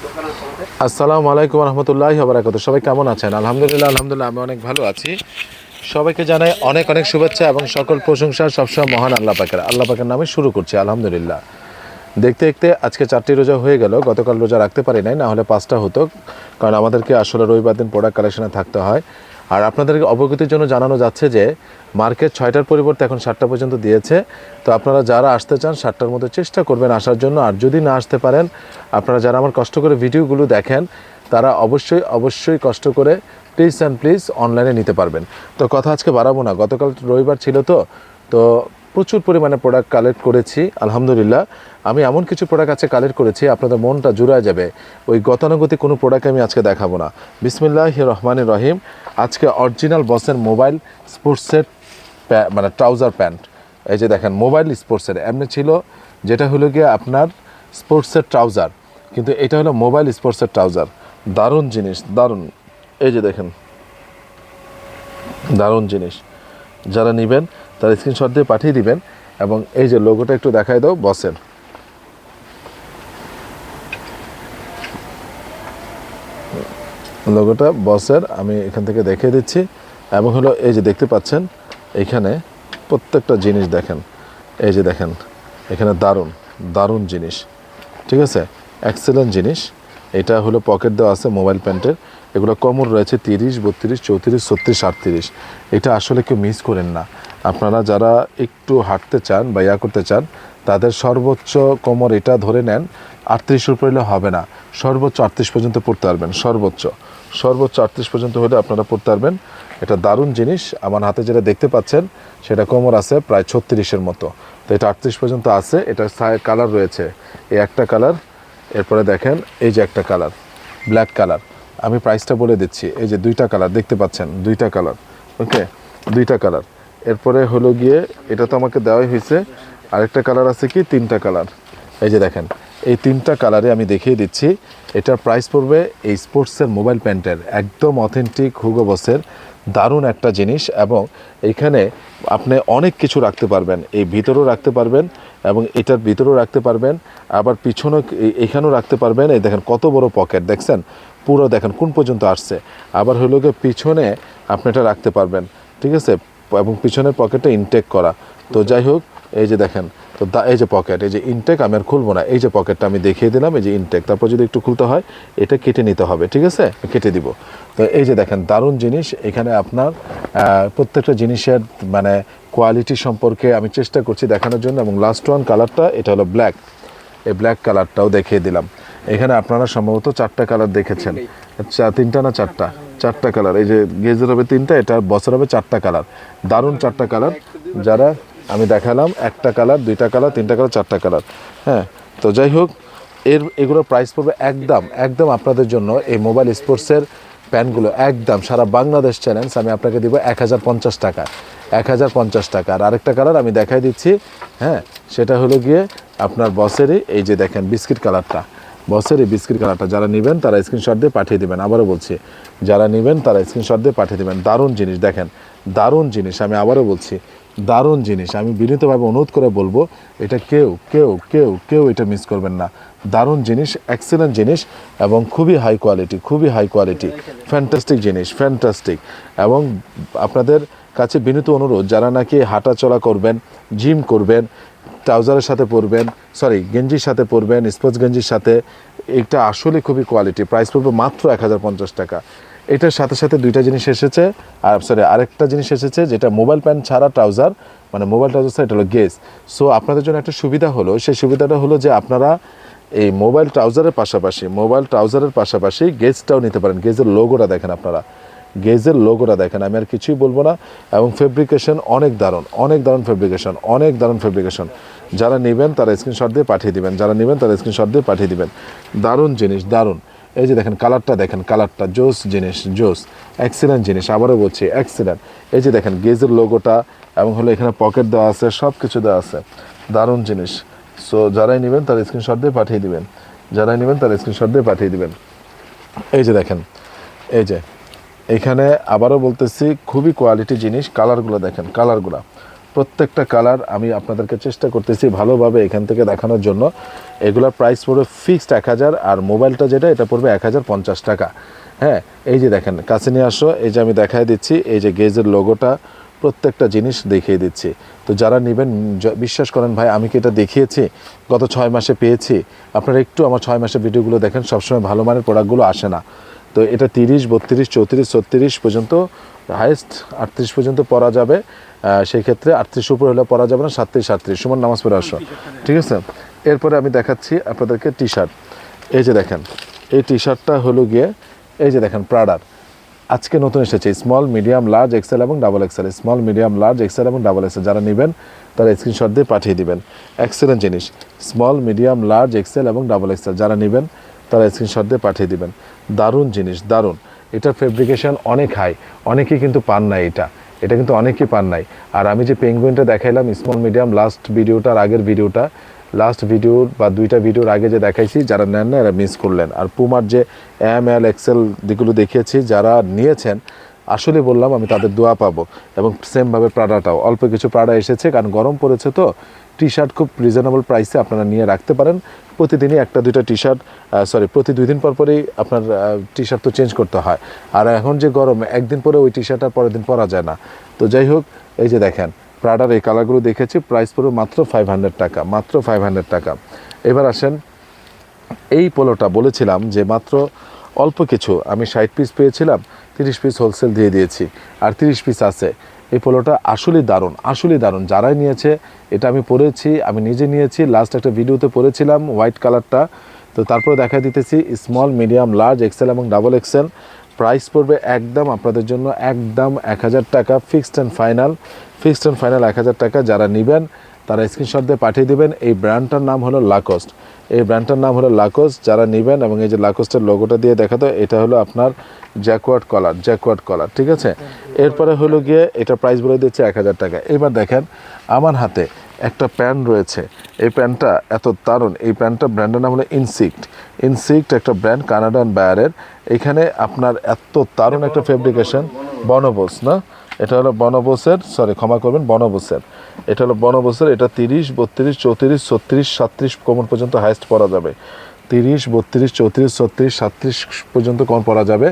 আসসালামু আলাইকুম রহমতুল্লাহি ওয়া বারাকাতুহু। সবাই কেমন আছেন? আলহামদুলিল্লাহ আমি অনেক ভালো আছি। সবাইকে জানাই অনেক অনেক শুভেচ্ছা এবং সকল প্রশংসা সবসময় মহান আল্লাহ পাকের নামে শুরু করছি আলহামদুলিল্লাহ। দেখতে দেখতে আজকে 4টি রোজা হয়ে গেল। গতকাল রোজা রাখতে পারি নাই, না হলে 5টা হতো, কারণ আমাদেরকে আসলে রবিবার দিন প্রোডাক্ট কালেকশনে থাকতে হয়। আর আপনাদেরকে অবগতির জন্য জানানো যাচ্ছে যে মার্কেট 6টার পরিবর্তে এখন 7টা পর্যন্ত দিয়েছে। তো আপনারা যারা আসতে চান 7টার মধ্যে চেষ্টা করবেন আসার জন্য। আর যদি না আসতে পারেন, আপনারা যারা আমার কষ্ট করে ভিডিওগুলো দেখেন তারা অবশ্যই কষ্ট করে প্লিজ অনলাইনে নিতে পারবেন। তো কথা আজকে বাড়াবো না, গতকাল রবিবার ছিল তো প্রচুর পরিমাণে প্রোডাক্ট কালেক্ট করেছি আলহামদুলিল্লাহ। আমি এমন কিছু প্রোডাক্ট আছে কালেক্ট করেছি আপনাদের মনটা জুড়ায় যাবে। ওই গতানুগতিক কোনো প্রোডাক্ট আমি আজকে দেখাবো না। বিসমিল্লাহির রহমানির রহিম। আজকে অরিজিনাল বসের মোবাইল স্পোর্টসের মানে ট্রাউজার প্যান্ট। এই যে দেখেন মোবাইল স্পোর্টসের এমনি ছিল, যেটা হলো গিয়ে আপনার স্পোর্টসের ট্রাউজার, কিন্তু এটা হলো মোবাইল স্পোর্টসের ট্রাউজার। দারুণ জিনিস, দারুণ। এই যে দেখেন, দারুণ জিনিস। যারা নেবেন তারা স্ক্রিনশট দিয়ে পাঠিয়ে দিবেন। এবং এই যে লোগোটা একটু দেখাই দাও বসের, লোগোটা বসের আমি এখান থেকে দেখিয়ে দিচ্ছি। এবং হলো এই যে দেখতে পাচ্ছেন এইখানে প্রত্যেকটা জিনিস দেখেন, এই যে দেখেন এখানে দারুণ জিনিস, ঠিক আছে, এক্সেলেন্ট জিনিস। এটা হলো পকেট দেওয়া আছে মোবাইল প্যান্টের। এগুলো কোমর রয়েছে 30, 32, 34, 36, 38। এটা আসলে কেউ মিস করেন না। আপনারা যারা একটু হাঁটতে চান বা করতে চান তাদের সর্বোচ্চ কোমর এটা ধরে নেন 38 উপরে হলে হবে না, সর্বোচ্চ 38 পর্যন্ত পড়তে পারবেন। সর্বোচ্চ 38 পর্যন্ত হলে আপনারা পড়তে পারবেন। এটা দারুণ জিনিস। আমার হাতে যেটা দেখতে পাচ্ছেন সেটা কোমর আছে প্রায় 36-এর মতো, তো এটা 38 পর্যন্ত আছে। এটা কালার রয়েছে, এই একটা কালার, এরপরে দেখেন এই যে একটা কালার ব্ল্যাক কালার। আমি প্রাইসটা বলে দিচ্ছি, এই যে 2টা কালার দেখতে পাচ্ছেন, 2টা কালার, ওকে, 2টা কালার। এরপরে হলো গিয়ে এটা তো আমাকে দেওয়াই হয়েছে, আরেকটা কালার আছে কি 3টা কালার। এই যে দেখেন এই 3টা কালারে আমি দেখিয়ে দিচ্ছি। এটার প্রাইস পড়বে এই স্পোর্টসের মোবাইল প্যান্টের একদম অথেন্টিক হুগো বসের দারুণ একটা জিনিস। এবং এইখানে আপনি অনেক কিছু রাখতে পারবেন, এই ভিতরেও রাখতে পারবেন এবং এটার ভিতরেও রাখতে পারবেন, আবার পিছনে এখানেও রাখতে পারবেন। এই দেখেন কত বড় পকেট দেখছেন, পুরো দেখেন কোন পর্যন্ত আসছে। আবার হলো গিয়ে পিছনে আপনি এটা রাখতে পারবেন, ঠিক আছে, এবং পিছনের পকেটটা ইনটেক করা। তো যাই হোক, এই যে দেখেন, তো এই যে পকেট, এই যে ইনটেক, আমি আর খুলবো না, এই যে পকেটটা আমি দেখিয়ে দিলাম, এই যে ইনটেক। তারপর যদি একটু খুলতে হয় এটা কেটে নিতে হবে, ঠিক আছে, কেটে দিব। তো এই যে দেখেন দারুণ জিনিস। এখানে আপনার প্রত্যেকটা জিনিসের মানে কোয়ালিটি সম্পর্কে আমি চেষ্টা করছি দেখানোর জন্য। এবং লাস্ট ওয়ান কালারটা এটা হলো ব্ল্যাক, এই ব্ল্যাক কালারটাও দেখিয়ে দিলাম। এখানে আপনারা সম্ভবত 4টা কালার দেখেছেন, 3টা না 4টা, 4টা কালার। এই যে গেজের হবে 3টা, এটা বছর হবে 4টা কালার, দারুণ 4টা কালার। যারা আমি দেখালাম 1টা কালার, 2টা কালার, 3টা কালার, 4টা কালার, হ্যাঁ। তো যাই হোক, এগুলো প্রাইস পড়বে একদম আপনাদের জন্য। এই মোবাইল স্পোর্টসের প্যান্টগুলো একদম সারা বাংলাদেশ চ্যালেঞ্জ আমি আপনাকে দিব 1050 টাকা, 1050 টাকা। আর আরেকটা কালার আমি দেখাই দিচ্ছি, হ্যাঁ, সেটা হলো গিয়ে আপনার বসেরই এই যে দেখেন বিস্কিট কালারটা, বসের এই বিস্কিট কালারটা। যারা নেবেন তারা স্ক্রিনশট দিয়ে পাঠিয়ে দেবেন। আবারও বলছি, যারা নেবেন তারা স্ক্রিনশট দিয়ে পাঠিয়ে দেবেন। দারুণ জিনিস দেখেন, দারুণ জিনিস। আমি আবারও বলছি দারুণ জিনিস। আমি বিনীতভাবে অনুরোধ করে বলবো এটা কেউ এটা মিস করবেন না। দারুণ জিনিস, এক্সেলেন্ট জিনিস এবং খুবই হাই কোয়ালিটি, ফ্যান্টাস্টিক জিনিস, ফ্যান্টাস্টিক। এবং আপনাদের কাছে বিনীত অনুরোধ, যারা নাকি হাঁটা চলা করবেন, জিম করবেন, ট্রাউজারের সাথে পরবেন, গেঞ্জির সাথে পরবেন, স্পোর্টস গেঞ্জির সাথে, এটা আসলে খুবই কোয়ালিটি। প্রাইস পড়বে মাত্র 1050 টাকা। এটার সাথে সাথে 2টা জিনিস এসেছে, আর আরেকটা জিনিস এসেছে যেটা মোবাইল প্যান্ট ছাড়া ট্রাউজার, মানে মোবাইল ট্রাউজার, এটা হলো গেজ। সো আপনাদের জন্য একটা সুবিধা হলো, সেই সুবিধাটা হলো যে আপনারা এই মোবাইল ট্রাউজারের পাশাপাশি গেজটাও নিতে পারেন। গেজের লোগোটা দেখেন আপনারা, গেজের লোগোটা দেখেন, আমি আর কিছুই বলবো না। এবং ফেব্রিকেশন অনেক দারুণ ফেব্রিকেশন। যারা নেবেন তারা স্ক্রিনশট দিয়ে পাঠিয়ে দিবেন, দারুণ জিনিস, দারুণ। এই যে দেখেন কালারটা, জোস জিনিস, এক্সেলেন্ট জিনিস। আবারও বলছি এক্সেলেন্ট। এই যে দেখেন গেজের লোগোটা, এবং হলো এখানে পকেট দেওয়া আছে, সব কিছু দেওয়া আছে, দারুণ জিনিস। সো যারাই নেবেন তারা স্ক্রিনশট দিয়ে পাঠিয়ে দিবেন, এই যে দেখেন, এই যে এখানে আবারও বলতেছি খুবই কোয়ালিটি জিনিস। কালারগুলো দেখেন, প্রত্যেকটা কালার আমি আপনাদেরকে চেষ্টা করতেছি ভালোভাবে এখান থেকে দেখানোর জন্য। এগুলোর প্রাইস পড়বে ফিক্সড 1000, আর মোবাইলটা যেটা এটা পড়বে 1050 টাকা। হ্যাঁ, এই যে দেখেন কাছে নিয়ে আসো, এই যে আমি দেখাই দিচ্ছি, এই যে গেজের লোগোটা, প্রত্যেকটা জিনিস দেখিয়ে দিচ্ছি। তো যারা নেবেন বিশ্বাস করেন ভাই, আমি কি এটা দেখিয়েছি গত 6 মাসে পেয়েছি? আপনারা একটু আমার 6 মাসের ভিডিওগুলো দেখেন, সবসময় ভালো মানের প্রোডাক্টগুলো আসে না। তো এটা 30, 32, 34, 36 পর্যন্ত, হাইয়েস্ট 38 পর্যন্ত পরা যাবে। সেই ক্ষেত্রে 38 উপরে হলে পরা যাবে না, 37, 38 সুমন নামাজ পড়ে আসো, ঠিক আছে। এরপরে আমি দেখাচ্ছি আপনাদেরকে টি শার্ট। এই যে দেখেন, এই টি শার্টটা হলো গিয়ে এই যে দেখেন প্রাডার, আজকে নতুন এসেছে স্মল, মিডিয়াম, লার্জ, এক্সেল এবং double XL. Small, medium, large, XL এবং ডাবল এক্সেল যারা নেবেন তারা স্ক্রিনশট দিয়ে পাঠিয়ে দিবেন। এক্সেলেন্ট জিনিস, স্মল, মিডিয়াম, লার্জ, এক্সেল এবং ডাবল এক্সেল যারা নেবেন তারা স্ক্রিনশট দিয়ে পাঠিয়ে দিবেন। দারুণ জিনিস, দারুণ। এটার ফেব্রিকেশন অনেক হাই, অনেকেই কিন্তু পান নাই এটা কিন্তু অনেকেই পান নাই। আর আমি যে পেঙ্গুইনটা দেখাইলাম স্মল, মিডিয়াম, লাস্ট ভিডিওটার আগের ভিডিওটা, লাস্ট ভিডিওর বা 2টা ভিডিওর আগে যে দেখাইছি, যারা নেন না এরা মিস করলেন। আর পুমার যে এম, এল, এক্সেল দিকগুলো দেখিয়েছি, যারা নিয়েছেন আসলে বললাম আমি তাদের দোয়া পাবো। এবং সেমভাবে প্রাডাটাও অল্প কিছু প্রাডা এসেছে, কারণ গরম পড়েছে তো টি শার্ট খুব রিজনেবল প্রাইসে আপনারা নিয়ে রাখতে পারেন। প্রতিদিনই 1-2টা টি শার্ট, প্রতি 2 দিন পর পরেই আপনার টি শার্ট তো চেঞ্জ করতে হয়। আর এখন যে গরম, একদিন পরে ওই টি শার্ট আর পরের দিন পরা যায় না। তো যাই হোক, এই যে দেখেন প্রাডার এই কালারগুলো দেখেছি, প্রাইস পড়বে মাত্র 500 টাকা, মাত্র 500 টাকা। এবার আসেন, এই পোলোটা বলেছিলাম যে মাত্র অল্প কিছু, আমি 60 পিস পেয়েছিলাম, 30 পিস হোলসেল দিয়ে দিয়েছি, আর 30 পিস আছে। এই পোলোটা আসলেই দারুণ, আসলেই দারুণ। যারাই নিয়েছে, এটা আমি পরেছি, আমি নিজে নিয়েছি, লাস্ট একটা ভিডিওতে পরেছিলাম হোয়াইট কালারটা। তো তারপরে দেখা দিতেছি স্মল, মিডিয়াম, লার্জ, এক্সেল এবং ডাবল এক্সেল। প্রাইস পড়বে একদম আপনাদের জন্য একদম 1000 টাকা, fixed and final, fixed and final 1000 টাকা। যারা নেবেন তারা স্ক্রিনশট দিয়ে পাঠিয়ে দেবেন। এই ব্র্যান্ডটার নাম হলো লাকোস্ট, এই ব্র্যান্ডটার নাম হলো লাকোস্ট। যারা নেবেন, এবং এই যে লাকোস্টের লোগোটা দিয়ে দেখাতো, এটা হলো আপনার জ্যাকওয়ার্ড কলার, ঠিক আছে। এরপরে হলো গিয়ে এটা প্রাইস বলে দিচ্ছে 1000 টাকা। এবার দেখেন আমার হাতে একটা প্যান্ট রয়েছে, এই প্যান্টটা এত দারুণ। এই প্যান্টটা ব্র্যান্ডের নাম হলো ইনসিক্ট, একটা ব্র্যান্ড কানাডান বায়ারের। এখানে আপনার এত দারুণ একটা ফেব্রিকেশন, বনবোস না, এটা হলো বনবোসের, ক্ষমা করবেন, বনবোসের। এটা হলো বনবোসের। এটা 30, 32, 34, 36, 37 কোমর পর্যন্ত হাইস্ট পরা যাবে। 30, 32, 34, 36, 37 পর্যন্ত কোমর পরা যাবে।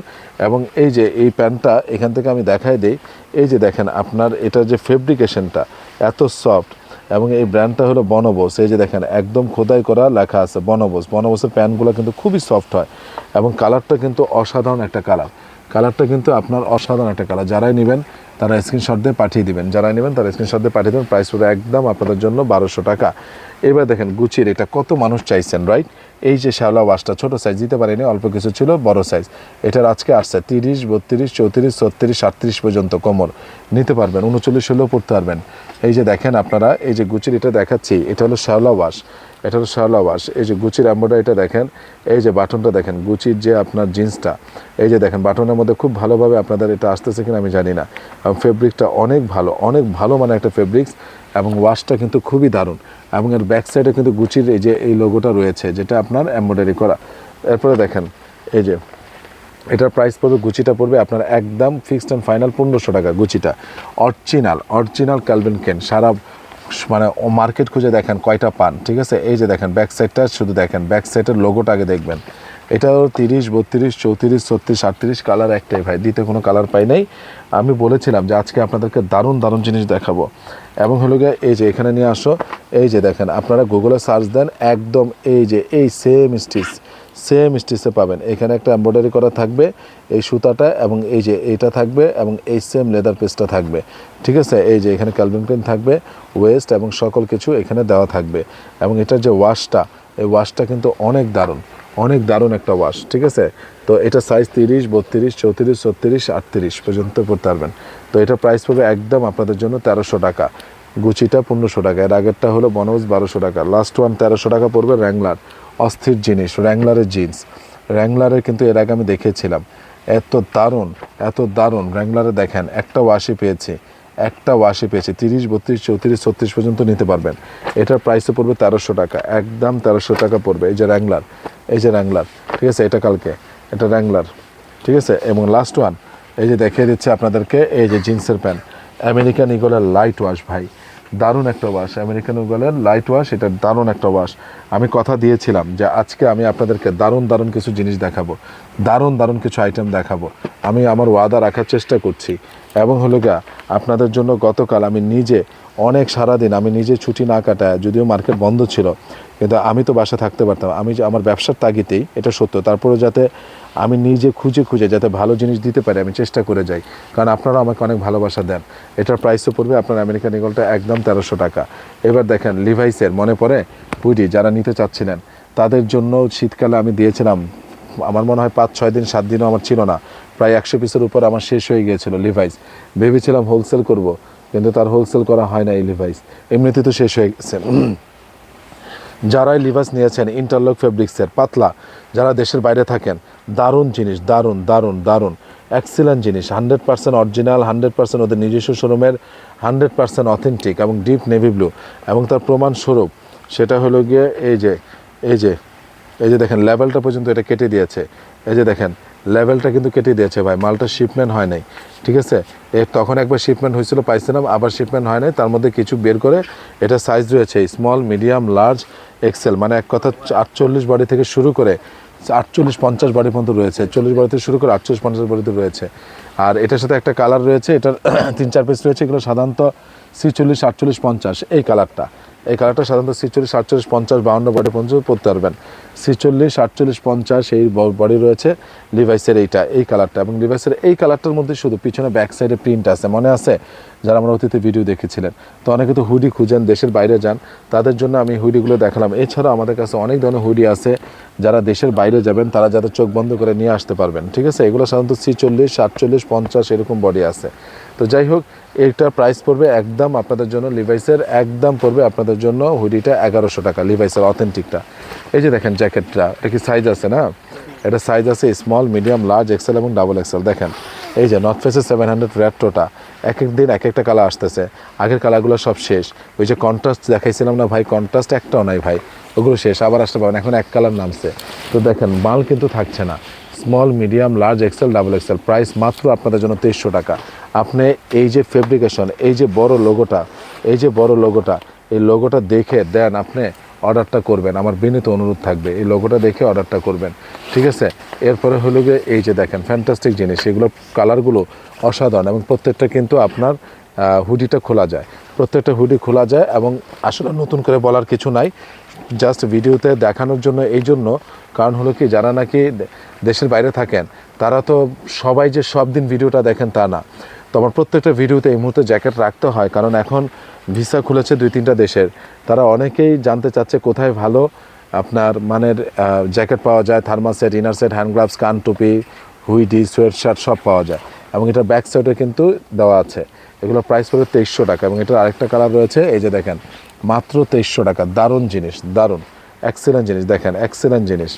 এবং এই যে এই প্যান্টটা এখান থেকে আমি দেখাই দিই, এই যে দেখেন আপনার এটা যে ফেব্রিকেশনটা এত সফট, এবং এই ব্র্যান্ডটা হলো বনবোস। এই যে দেখেন একদম খোদাই করা লেখা আছে বনবোসের প্যান্টগুলো কিন্তু খুবই সফট হয়, এবং কালারটা কিন্তু অসাধারণ একটা কালারটা কিন্তু আপনার অসাধারণ একটা কালার। যারাই নেবেন তারা স্ক্রিনশট দিয়ে পাঠিয়ে দিবেন, প্রাইস পুরো একদম আপনাদের জন্য 1200 টাকা। এবার দেখেন গুচির এটা কত মানুষ চাইছেন, রাইট। এই যে শ্যাওলা ওয়াশটা ছোটো সাইজ দিতে পারিনি, অল্প কিছু ছিল, বড় সাইজ এটার আজকে আসছে 30, 32, 34, 36, 38 পর্যন্ত কোমর নিতে পারবেন, 39 হলেও পড়তে পারবেন। এই যে দেখেন আপনারা, এই যে গুচির এটা দেখাচ্ছি, এটা হলো শ্যাওলা ওয়াশ, এই যে গুচির এমব্রয়ডারিটা দেখেন, এই যে বাটনটা দেখেন, গুচির যে আপনার জিন্সটা, এই যে দেখেন বাটনের মধ্যে খুব ভালোভাবে আপনাদের এটা আসতেছে কিনা আমি জানি না, এবং ফেব্রিকটা অনেক ভালো মানে একটা ফেব্রিক্স, এবং ওয়াশটা কিন্তু খুবই দারুণ। এবং এর ব্যাক সাইডে কিন্তু গুচির এই যে এই লোগোটা রয়েছে, যেটা আপনার এমব্রয়ডারি করা। এরপরে দেখেন এই যে এটার প্রাইস পড়বে, গুচিটা পড়বে আপনার একদম ফিক্সড অ্যান্ড ফাইনাল 1500 টাকা। গুচিটা অরিজিনাল ক্যালভিন ক্লেইন, সারা মানে মার্কেট খুঁজে দেখেন কয়টা পান, ঠিক আছে। এই যে দেখেন ব্যাক সাইডটা, শুধু দেখেন ব্যাক সাইডের লোগোটা আগে দেখবেন। এটাও 30, 32, 34, 36, 38 কালার একটাই ভাই, দিতে কোনো কালার পাই নাই। আমি বলেছিলাম যে আজকে আপনাদেরকে দারুণ জিনিস দেখাবো। এবং হলো গিয়ে এই যে এখানে নিয়ে আসো, এই যে দেখেন আপনারা গুগলে সার্চ দেন, একদম এই যে এই সেম স্টিচে পাবেন। এখানে একটা এমব্রয়ডারি করা থাকবে এই সুতাটা, এবং এই যে এইটা থাকবে, এবং এই সেম লেদার পিসটা থাকবে, ঠিক আছে। এই যে এখানে ক্যালভিন ক্লেইন থাকবে, ওয়েস্ট এবং সকল কিছু এখানে দেওয়া থাকবে। এবং এটার যে ওয়াশটা, এই ওয়াশটা কিন্তু অনেক দারুণ একটা ওয়াশ, ঠিক আছে। তো এটা সাইজ 30, 32, 34, 36, 38 পর্যন্ত পড়তে পারবেন। তো এটা প্রাইস পড়বে একদম আপনাদের জন্য 1300 টাকা। গুচিটা 1500 টাকা, এর আগেরটা হলো বনবোস 1200 টাকা, লাস্ট ওয়ান 1300 টাকা পড়বে। র্যাংলার, অস্থির জিনিস, র্যাংলারের জিন্স, র্যাংলারের কিন্তু এর আগে আমি দেখেছিলাম, এত দারুণ র্যাংলারে। দেখেন একটা ওয়াশই পেয়েছি, 30, 32, 34, 36 পর্যন্ত নিতে পারবেন। এটার প্রাইসে পড়বে 1300 টাকা, একদম 1300 টাকা পড়বে। এই যে র্যাংলার, ঠিক আছে, এটা কালকে, এটা র্যাংলার, ঠিক আছে। এবং লাস্ট ওয়ান এই যে দেখিয়ে দিচ্ছে আপনাদেরকে, এই যে জিন্সের প্যান্ট, আমেরিকান ইগলের লাইট ওয়াশ ভাই, দারুণ একটা ওয়াশ, আমেরিকান ইগলের লাইট ওয়াশ, এটা দারুণ একটা ওয়াশ। আমি কথা দিয়েছিলাম যে আজকে আমি আপনাদেরকে দারুণ দারুণ কিছু জিনিস দেখাবো, দারুণ দারুণ কিছু আইটেম দেখাবো। আমি আমার ওয়াদা রাখার চেষ্টা করছি। এবং হলো গা আপনাদের জন্য গতকাল আমি নিজে অনেক সারাদিন আমি নিজে ছুটি না কাটায়, যদিও মার্কেট বন্ধ ছিল, কিন্তু আমি তো বাসা থাকতে পারতাম, আমি যে আমার ব্যবসার তাগিদেই এটা সত্য, তারপরে যাতে আমি নিজে খুঁজে খুঁজে যাতে ভালো জিনিস দিতে পারি আমি চেষ্টা করে যাই, কারণ আপনারা আমাকে অনেক ভালোবাসা দেন। এটার প্রাইসও পড়বে আপনার আমেরিকান ইগলটা একদম 1300 টাকা। এবার দেখেন লিভাইসের মনে পড়ে হুডি, যারা নিতে চাচ্ছিলেন তাদের জন্য শীতকালে আমি দিয়েছিলাম, আমার মনে হয় 5-6 দিন 7 দিনও আমার ছিল না, প্রায় 100 পিসের উপর আমার শেষ হয়ে গিয়েছিল লিভাইস। ভেবেছিলাম হোলসেল করব, কিন্তু তার হোলসেল করা হয় না। এই লিভাইস এমনিতে তো শেষ হয়ে গেছে। যারাই লিভাইস নিয়েছেন ইন্টারলক ফেব্রিক্সের পাতলা, যারা দেশের বাইরে থাকেন, দারুণ জিনিস, দারুণ দারুণ দারুণ এক্সিলেন্ট জিনিস, 100% অরিজিনাল, 100% ওদের নিজস্ব শোরুমের, 100% অথেন্টিক এবং ডিপ নেভি ব্লু। এবং তার প্রমাণস্বরূপ সেটা হলো গিয়ে এই যে এই যে এই যে দেখেন লেভেলটা পর্যন্ত এটা কেটে দিয়েছে। এই যে দেখেন লেভেলটা কিন্তু কেটে দিয়েছে ভাই, মালটা শিপমেন্ট হয় নাই, ঠিক আছে। তখন একবার শিপমেন্ট হয়েছিল পাইছিলাম, আবার শিপমেন্ট হয় নাই, তার মধ্যে কিছু বের করে এটা সাইজ রয়েছে স্মল, মিডিয়াম, লার্জ, এক্সেল, মানে এক কথা 48 বডি থেকে শুরু করে 48-50 বডি পর্যন্ত রয়েছে, 40 বডি থেকে শুরু করে 48-50 বডিতে রয়েছে। আর এটার সাথে একটা কালার রয়েছে, এটার 3-4 পিস রয়েছে, এগুলো সাধারণত 46, 48, 50 এই কালারটা, এই কালারটা সাধারণত 46, 48, 50, 52 বডি পর্যন্ত পরতে পারবেন। 46, 48, 50 এই বডি রয়েছে লিভাইসের এইটা, এই কালারটা। এবং লিভাইসের এই কালারটার মধ্যে শুধু পিছনে ব্যাক সাইডে প্রিন্ট আছে, মনে আছে যারা আমরা অতীতে ভিডিও দেখেছিলেন। তো অনেকে তো হুডি খুঁজেন, দেশের বাইরে যান, তাদের জন্য আমি হুডিগুলো দেখালাম। এছাড়াও আমাদের কাছে অনেক ধরনের হুডি আছে, যারা দেশের বাইরে যাবেন তারা যাতে চোখ বন্ধ করে নিয়ে আসতে পারবেন, ঠিক আছে। এগুলো সাধারণত 46, 47, 50 এরকম বডি আছে। তো যাই হোক, এইটার প্রাইস পড়বে একদম আপনাদের জন্য, লিভাইসের একদম পড়বে আপনাদের জন্য হুডিটা 1100 টাকা, লিভাইসের অথেন্টিকটা। এই যে দেখেন জ্যাকেটটা, এটা কি সাইজ আছে না, এটা সাইজ আছে স্মল, মিডিয়াম, লার্জ, এক্সেল এবং ডাবল এক্সেল। দেখেন এই যে নর্থ ফেসের 700 রেট্রোটা, এক এক দিন এক একটা কালার আসতেছে, আগের কালারগুলো সব শেষ। ওই যে কন্ট্রাস্ট দেখাইছিলাম না ভাই, কন্ট্রাস্ট একটাও নাই ভাই, ওগুলো শেষ, আবার আসতে পারেন, এখন এক কালার নামছে। তো দেখেন মাল কিন্তু থাকছে না, small, medium, large, XL, double XL, price মাত্র আপনাদের জন্য 2300 টাকা। আপনি এই যে ফেব্রিকেশন, এই যে বড় লোগোটা, এই যে বড় লোগোটা, এই লোগোটা দেখে দেন আপনি অর্ডারটা করবেন, আমার বিনীত অনুরোধ থাকবে এই লোগোটা দেখে অর্ডারটা করবেন, ঠিক আছে। এরপরে হলো গিয়ে এই যে দেখেন ফ্যান্টাস্টিক জিনিস, এগুলো কালারগুলো অসাধারণ, এবং প্রত্যেকটা কিন্তু আপনার হুডিটা খোলা যায়, প্রত্যেকটা হুডি খোলা যায়। এবং আসলে নতুন করে বলার কিছু নাই, জাস্ট ভিডিওতে দেখানোর জন্য, এই জন্য কারণ হলো কি যারা নাকি দেশের বাইরে থাকেন তারা তো সবাই যে সব দিন ভিডিওটা দেখেন তা না। তো আমার প্রত্যেকটা ভিডিওতে এই মুহূর্তে জ্যাকেট রাখতে হয়, কারণ এখন ভিসা খুলেছে 2-3টা দেশের, তারা অনেকেই জানতে চাচ্ছে কোথায় ভালো আপনার মানের জ্যাকেট পাওয়া যায়, thermal set, inner set, hand gloves, কান টুপি, হুইডি, সোয়েট শার্ট সব পাওয়া যায়। এবং এটা ব্যাক সাইডে কিন্তু দেওয়া আছে, এগুলো প্রাইস পড়বে 2300 টাকা। এবং এটার আরেকটা কালার রয়েছে, এই যে দেখেন মাত্র 2300 টাকা, দারুণ জিনিস, দারুণ এক্সেলেন্ট জিনিস, দেখেন এক্সেলেন্ট জিনিস।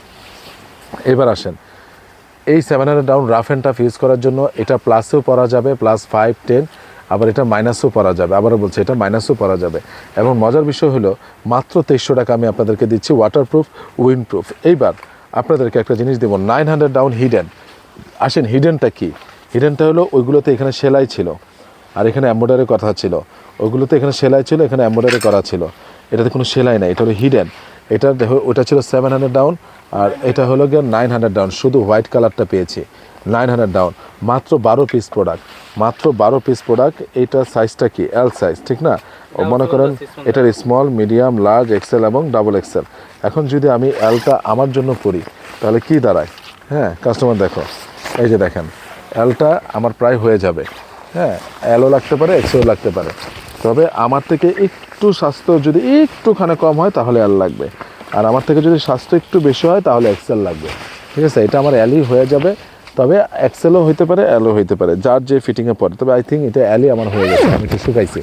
এবার আসেন এই 700 down rough and tough use করার জন্য, এটা প্লাসেও পরা যাবে, +5, 10, আবার এটা মাইনাসও পরা যাবে, আবারও বলছি এটা মাইনাসও পরা যাবে। এবং মজার বিষয় হলো মাত্র 2300 টাকা আমি আপনাদেরকে দিচ্ছি, ওয়াটারপ্রুফ, উইন্ডপ্রুফ। এইবার আপনাদেরকে একটা জিনিস দেবো, 900 ডাউন হিডেন। আসেন হিডেনটা কি, হিডেনটা হলো ওইগুলোতে এখানে সেলাই ছিল আর এখানে এমব্রয়ডারি কথা ছিল, ওইগুলোতে এখানে সেলাই ছিল, এখানে এমব্রয়ডারি করা ছিল, এটাতে কোনো সেলাই নাই, এটা হলো হিডেন। এটা ওটা ছিল 700 ডাউন, আর এটা হলো গিয়ে 900 ডাউন, শুধু হোয়াইট কালারটা পেয়েছি 900 ডাউন, মাত্র 12 পিস প্রোডাক্ট, মাত্র 12 পিস প্রোডাক্ট। এইটার সাইজটা কি এল সাইজ, ঠিক না, মনে করেন এটার স্মল, মিডিয়াম, লার্জ, এক্সেল এবং ডাবল এক্সেল। এখন যদি আমি এলটা আমার জন্য করি তাহলে কি দাঁড়ায়, হ্যাঁ কাস্টমার দেখো, এই যে দেখেন এলটা আমার প্রায় হয়ে যাবে, হ্যাঁ এলও লাগতে পারে, এক্সেলও লাগতে পারে, তবে আমার থেকে একটু স্বাস্থ্য যদি একটুখানি কম হয় তাহলে এল লাগবে, আর আমার থেকে যদি স্বাস্থ্য একটু বেশি হয় তাহলে এক্সেল লাগবে, ঠিক আছে। এটা আমার এলই হয়ে যাবে, তবে এক্সেলও হইতে পারে, এলও হইতে পারে, যার যে ফিটিংয়ে পড়ে। তবে আই থিঙ্ক এটা এলই আমার হয়ে গেছে, আমি একটু শুকাইছি,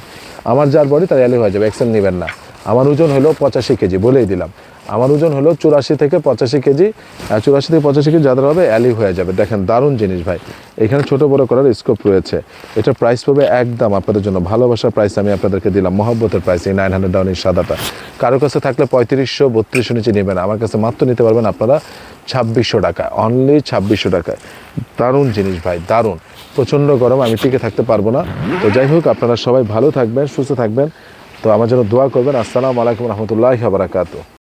আমার যার বডি তার এলই হয়ে যাবে, এক্সেল নেবেন না। আমার ওজন হলো 85 কেজি, বলেই দিলাম, আমার ওজন হলো 84 থেকে 85 কেজি, 84 থেকে 85 কেজি যাদের হবে এলই হয়ে যাবে। দেখেন দারুণ জিনিস ভাই, এখানে ছোট বড় করার স্কোপ রয়েছে। এটা প্রাইস পড়বে একদম আপনাদের জন্য ভালোবাসার প্রাইস, আমি আপনাদেরকে দিলাম মহব্বতের প্রাইস, এই 900 ডাউনের সাদাটা। কারো কাছে থাকলে 3500, 3200 নিচে নেবেন, আমার কাছে মাত্র নিতে পারবেন আপনারা 2600 টাকা, অনলি 2600 টাকায়। দারুণ জিনিস ভাই, দারুণ, প্রচণ্ড গরম, আমি টিকে থাকতে পারবো না। তো যাই হোক, আপনারা সবাই ভালো থাকবেন, সুস্থ থাকবেন, তো আমার জন্য দোয়া করবেন। আসসালামু আলাইকুম রহমতুল্লাহি ওয়া বারাকাতুহু।